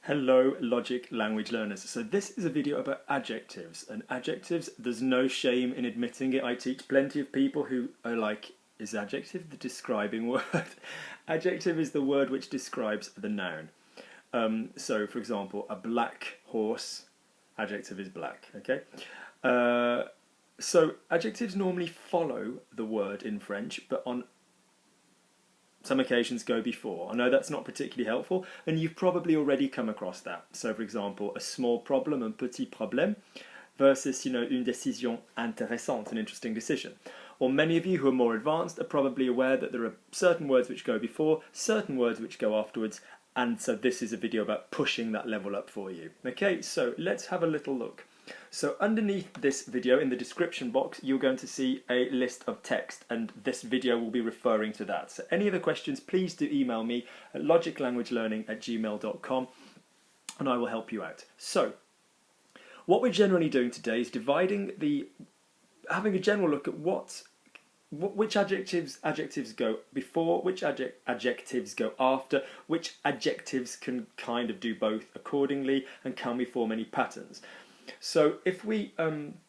Hello Logic Language Learners. So this is a video about adjectives, and adjectives, there's no shame in admitting it. I teach plenty of people who are like, is adjective the describing word? Adjective is the word which describes the noun. So for example, a black horse, adjective is black, okay? So adjectives normally follow the word in French, but on some occasions go before. I know that's not particularly helpful, and you've probably already come across that. So for example, a small problem, un petit problème, versus, une décision intéressante, an interesting decision. Or many of you who are more advanced are probably aware that there are certain words which go before, certain words which go afterwards, and so this is a video about pushing that level up for you. Okay, so let's have a little look. So underneath this video, in the description box, you're going to see a list of text, and this video will be referring to that. So any other questions, please do email me at logiclanguagelearning@gmail.com and I will help you out. So what we're generally doing today is having a general look at which adjectives go before, which adjectives go after, which adjectives can kind of do both accordingly, and can we form any patterns. So if we open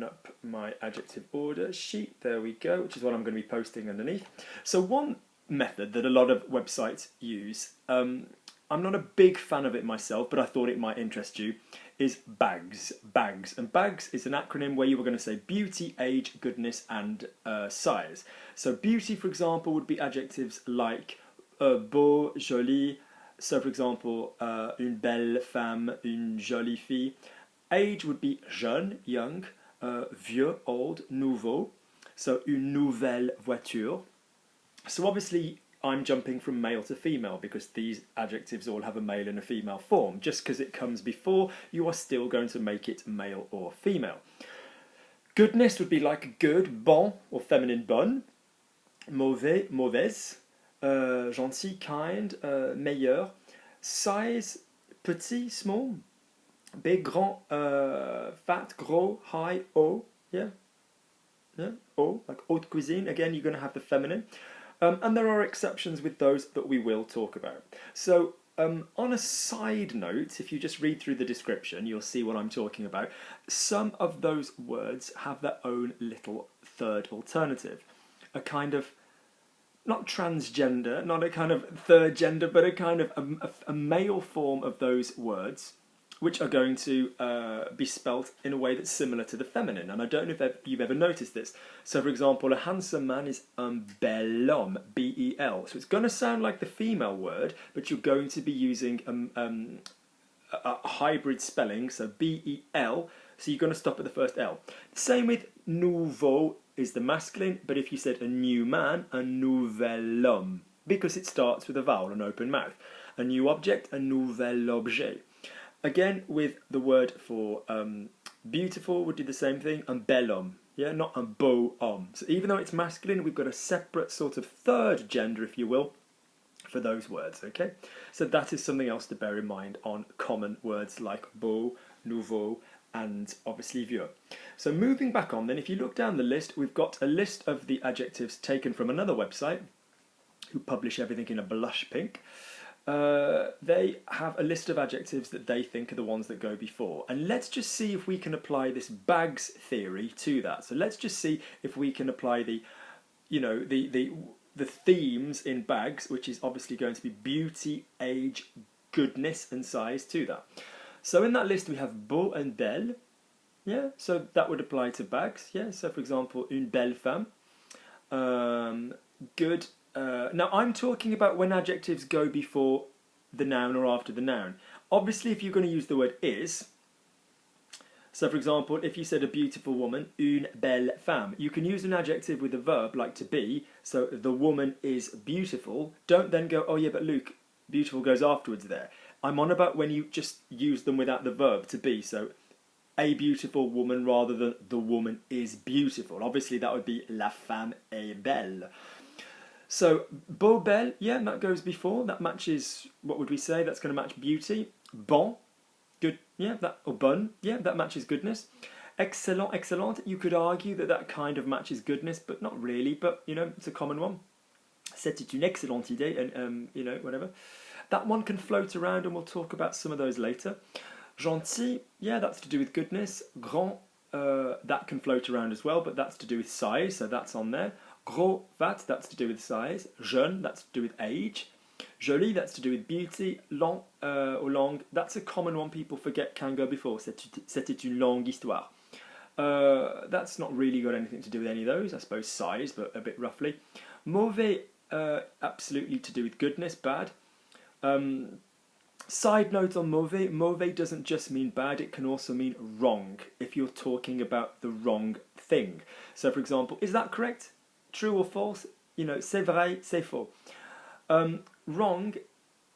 up my adjective order sheet, there we go, which is what I'm going to be posting underneath. So one method that a lot of websites use, I'm not a big fan of it myself, but I thought it might interest you, is bags. And bags is an acronym where you were going to say beauty, age, goodness, and size. So beauty, for example, would be adjectives like beau, joli. So for example, une belle femme, une jolie fille. Age would be jeune, young, vieux, old, nouveau. So une nouvelle voiture. So obviously I'm jumping from male to female because these adjectives all have a male and a female form. Just because it comes before, you are still going to make it male or female. Goodness would be like good, bon, or feminine bonne. Mauvais, mauvaise. Gentil, kind, meilleur. Size, petit, small. Big, grand, fat, gros, high, haut. Yeah, haut, like haute cuisine. Again, you're going to have the feminine. And there are exceptions with those that we will talk about. So on a side note, if you just read through the description, you'll see what I'm talking about. Some of those words have their own little third alternative. A kind of, not transgender, not a kind of third gender, but a kind of a male form of those words, which are going to be spelt in a way that's similar to the feminine. And I don't know if you've ever noticed this. So for example, a handsome man is un bel homme, B-E-L. So it's going to sound like the female word, but you're going to be using a hybrid spelling, so B-E-L, so you're going to stop at the first L. Same with nouveau is the masculine, but if you said a new man, un nouvel homme, because it starts with a vowel, an open mouth. A new object, un nouvel objet. Again, with the word for beautiful, would do the same thing, un bel homme, yeah, not un beau homme. So even though it's masculine, we've got a separate sort of third gender, if you will, for those words, okay? So that is something else to bear in mind on common words like beau, nouveau, and obviously vieux. So moving back on then, if you look down the list, we've got a list of the adjectives taken from another website who publish everything in a blush pink. They have a list of adjectives that they think are the ones that go before. And let's just see if we can apply this bags theory to that. So let's just see if we can apply the themes in bags, which is obviously going to be beauty, age, goodness, and size to that. So in that list we have beau and belle, yeah, so that would apply to bags, yeah, so for example, une belle femme, good, now I'm talking about when adjectives go before the noun or after the noun. Obviously if you're going to use the word is, so for example, if you said a beautiful woman, une belle femme, you can use an adjective with a verb like to be, so the woman is beautiful. Don't then go, oh yeah, but Luke, beautiful goes afterwards there. I'm on about when you just use them without the verb to be, so a beautiful woman rather than the woman is beautiful. Obviously that would be la femme est belle. So beau, belle, yeah, that goes before, that matches, what would we say, that's going to match beauty. Bon, good, yeah, or bonne, yeah, that matches goodness. Excellent, excellent, you could argue that that kind of matches goodness, but not really, but it's a common one. C'était une excellente idée, and you know, whatever. That one can float around, and we'll talk about some of those later. Gentil, yeah, that's to do with goodness. Grand, that can float around as well, but that's to do with size, so that's on there. Gros, that's to do with size. Jeune, that's to do with age. Joli, that's to do with beauty. Long or long, that's a common one people forget can go before. C'était une longue histoire. That's not really got anything to do with any of those, I suppose size, but a bit roughly. Mauvais, absolutely to do with goodness, bad. Side note on mauvais, mauvais doesn't just mean bad, it can also mean wrong, if you're talking about the wrong thing. So for example, is that correct? True or false? You know, c'est vrai, c'est faux. Wrong,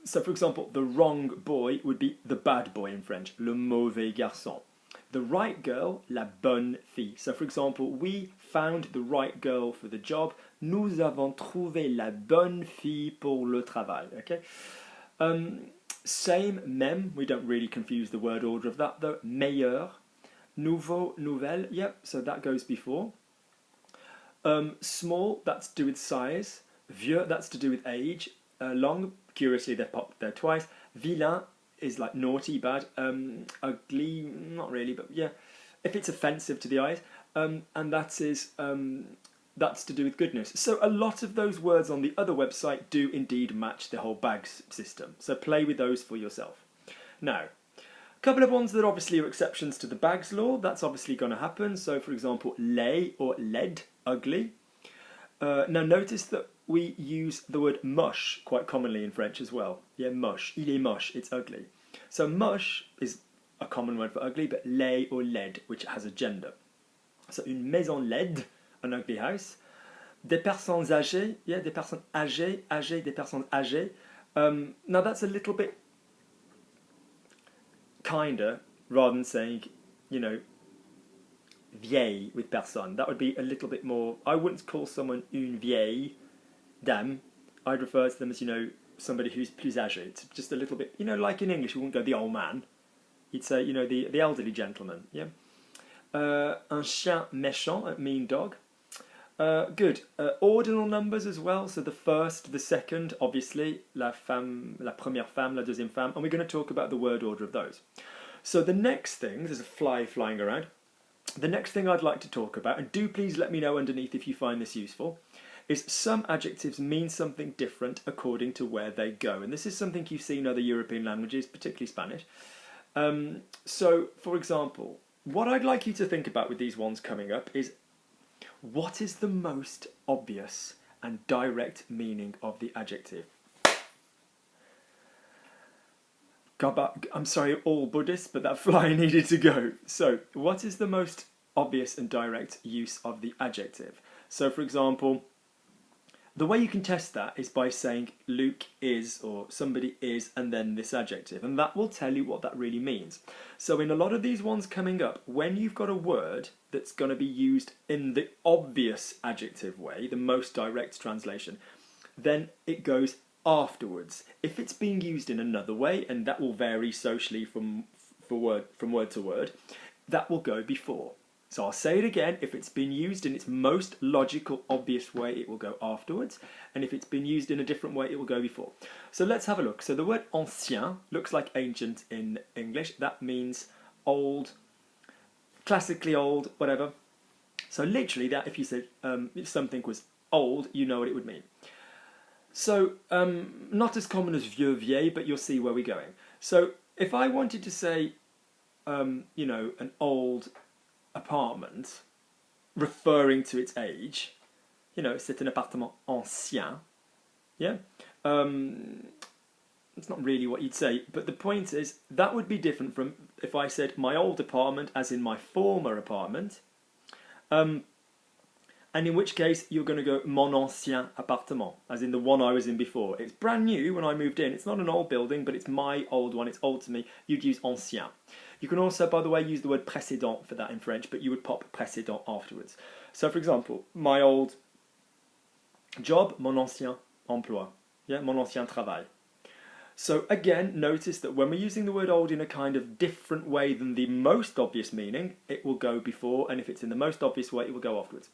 so for example, the wrong boy would be the bad boy in French, le mauvais garçon. The right girl, la bonne fille. So for example, we found the right girl for the job. Nous avons trouvé la bonne fille pour le travail. Okay. Same, même. We don't really confuse the word order of that though. Meilleur. Nouveau, nouvelle. Yep, so that goes before. Small, that's to do with size. Vieux, that's to do with age. Long, curiously they're popped there twice. Vilain is like naughty, bad. Ugly, not really, but yeah, if it's offensive to the eyes. And that is that's to do with goodness. So a lot of those words on the other website do indeed match the whole bags system. So play with those for yourself. Now, a couple of ones that obviously are exceptions to the bags law. That's obviously going to happen. So for example, laid or laid, ugly. Now notice that we use the word moche quite commonly in French as well. Yeah, moche. Il est moche. It's ugly. So moche is a common word for ugly, but laid or laid, which has a gender. So une maison laide, an ugly house. Des personnes âgées, yeah, des personnes âgées, âgées, des personnes âgées. Now that's a little bit kinder, rather than saying, you know, vieille with personne. That would be a little bit more. I wouldn't call someone une vieille dame. I'd refer to them as, you know, somebody who's plus âgé. It's just a little bit, you know, like in English, we wouldn't go the old man. You'd say, you know, the elderly gentleman. Yeah. Un chien méchant, a mean dog. Good. Ordinal numbers as well. So the first, the second, obviously, la première femme, la deuxième femme. And we're going to talk about the word order of those. So the next thing, there's a fly flying around. The next thing I'd like to talk about, and do please let me know underneath if you find this useful, is some adjectives mean something different according to where they go. And this is something you see in other European languages, particularly Spanish. So, for example, what I'd like you to think about with these ones coming up is, what is the most obvious and direct meaning of the adjective? I'm sorry, all Buddhists, but that fly needed to go. So, what is the most obvious and direct use of the adjective? So, for example, the way you can test that is by saying Luke is, or somebody is, and then this adjective. And that will tell you what that really means. So in a lot of these ones coming up, when you've got a word that's going to be used in the obvious adjective way, the most direct translation, then it goes afterwards. If it's being used in another way, and that will vary socially from word to word, that will go before. So I'll say it again, if it's been used in its most logical, obvious way, it will go afterwards. And if it's been used in a different way, it will go before. So let's have a look. So the word ancien looks like ancient in English. That means old, classically old, whatever. So literally that, if you said if something was old, you know what it would mean. So not as common as vieux, vieille, but you'll see where we're going. So if I wanted to say, you know, an old apartment, referring to its age, you know, c'est un appartement ancien, yeah? It's not really what you'd say, but the point is, that would be different from if I said my old apartment, as in my former apartment, and in which case you're going to go mon ancien appartement, as in the one I was in before. It's brand new when I moved in. It's not an old building, but it's my old one. It's old to me. You'd use ancien. You can also, by the way, use the word précédent for that in French, but you would pop précédent afterwards. So, for example, my old job, mon ancien emploi. Yeah, mon ancien travail. So again, notice that when we're using the word old in a kind of different way than the most obvious meaning, it will go before, and if it's in the most obvious way, it will go afterwards.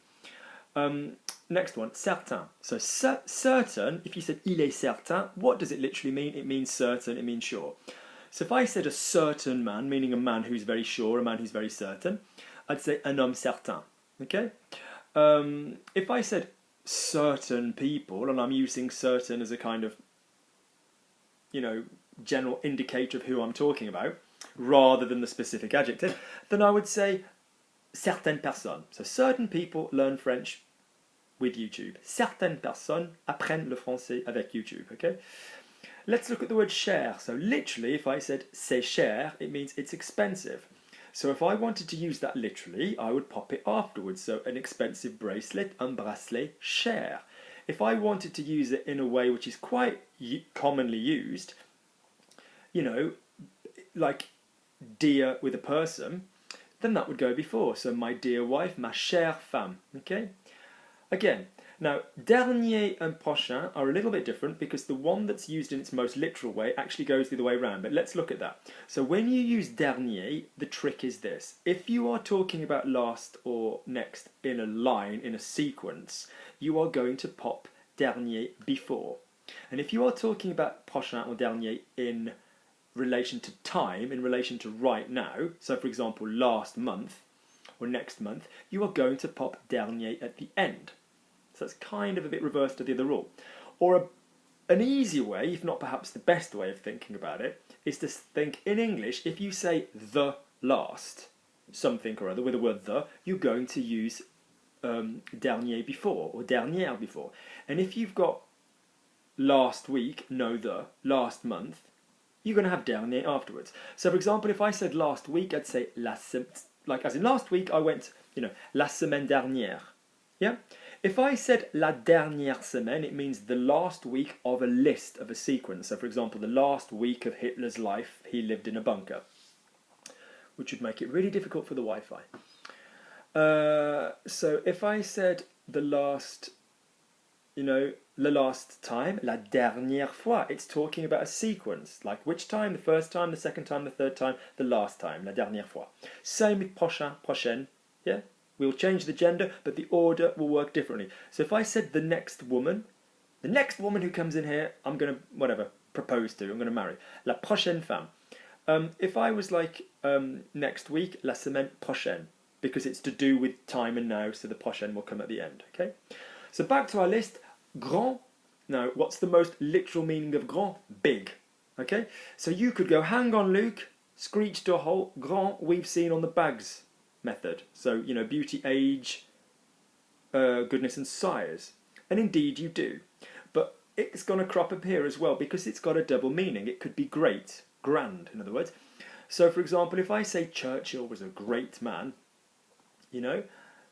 next one, certain. So certain, if you said il est certain, what does it literally mean? It means certain, it means sure. So if I said a certain man, meaning a man who's very sure, a man who's very certain, I'd say un homme certain. Okay? If I said certain people, and I'm using certain as a kind of, general indicator of who I'm talking about, rather than the specific adjective, then I would say certaines personnes. So certain people learn French with YouTube. Certaines personnes apprennent le français avec YouTube. Okay? Let's look at the word cher. So literally, if I said c'est cher, it means it's expensive. So if I wanted to use that literally, I would pop it afterwards. So an expensive bracelet, un bracelet cher. If I wanted to use it in a way which is quite commonly used, like dear with a person, then that would go before. So my dear wife, ma chère femme. Okay? Again, now dernier and prochain are a little bit different because the one that's used in its most literal way actually goes the other way around. But let's look at that. So when you use dernier, the trick is this. If you are talking about last or next in a line, in a sequence, you are going to pop dernier before. And if you are talking about prochain or dernier in relation to time, in relation to right now, so for example last month or next month, you are going to pop dernier at the end. So that's kind of a bit reversed to the other rule. Or an easy way, if not perhaps the best way of thinking about it, is to think in English, if you say the last, something or other with the word the, you're going to use dernier before or dernière before. And if you've got last week, no the, last month, you're going to have dernier afterwards. So for example, if I said last week, I'd say like as in last week I went, la semaine dernière. Yeah? If I said la dernière semaine, it means the last week of a list, of a sequence. So for example, the last week of Hitler's life, he lived in a bunker, which would make it really difficult for the Wi-Fi. So if I said the last, the last time, la dernière fois, it's talking about a sequence. Like which time? The first time, the second time, the third time, the last time, la dernière fois. Same with prochain, prochaine, yeah? We'll change the gender, but the order will work differently. So if I said the next woman who comes in here, I'm going to, propose to, I'm going to marry. La prochaine femme. If I was like, next week, la semaine prochaine, because it's to do with time and now, so the prochaine will come at the end, okay? So back to our list, grand. Now, what's the most literal meaning of grand? Big, okay? So you could go, hang on, Luke, screech to a halt, grand, we've seen on the bags method. So, beauty, age, goodness and size. And indeed you do. But it's going to crop up here as well because it's got a double meaning. It could be great, grand, in other words. So, for example, if I say Churchill was a great man,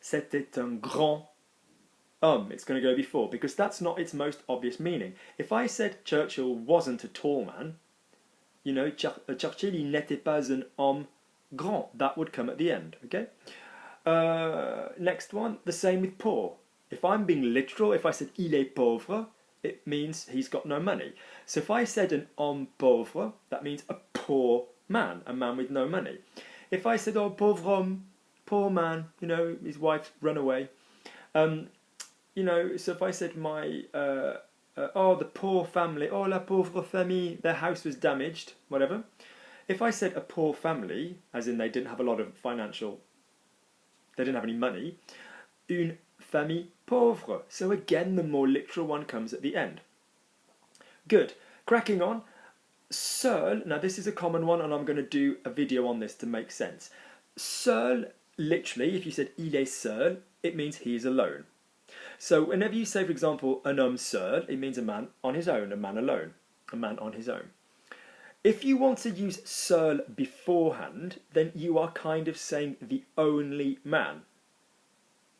c'était un grand homme, it's going to go before because that's not its most obvious meaning. If I said Churchill wasn't a tall man, Churchill, il n'était pas un homme grand, that would come at the end, okay? Next one, the same with poor. If I'm being literal, if I said il est pauvre, it means he's got no money. So if I said an homme pauvre, that means a poor man, a man with no money. If I said, oh, pauvre homme, poor man, his wife run away. So if I said the poor family, oh, la pauvre famille, their house was damaged, whatever. If I said a poor family, as in they didn't have a lot of they didn't have any money, une famille pauvre. So again, the more literal one comes at the end. Good. Cracking on. Seul, now this is a common one and I'm going to do a video on this to make sense. Seul, literally, if you said il est seul, it means he is alone. So whenever you say, for example, un homme seul, it means a man on his own, a man alone, a man on his own. If you want to use seul beforehand, then you are kind of saying the only man.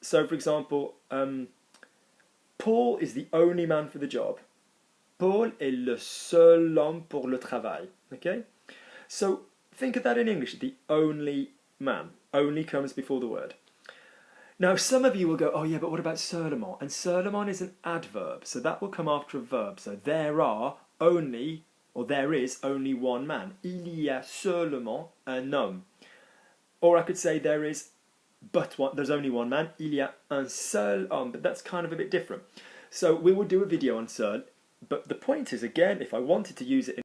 So, for example, Paul is the only man for the job. Paul est le seul homme pour le travail. Okay? So, think of that in English, the only man. Only comes before the word. Now, some of you will go, oh yeah, but what about seulement? And seulement is an adverb, so that will come after a verb. So there is only one man. Il y a seulement un homme. Or I could say there is but there's only one man. Il y a un seul homme, but that's kind of a bit different. So we will do a video on seul, but the point is, again, if I wanted to use it in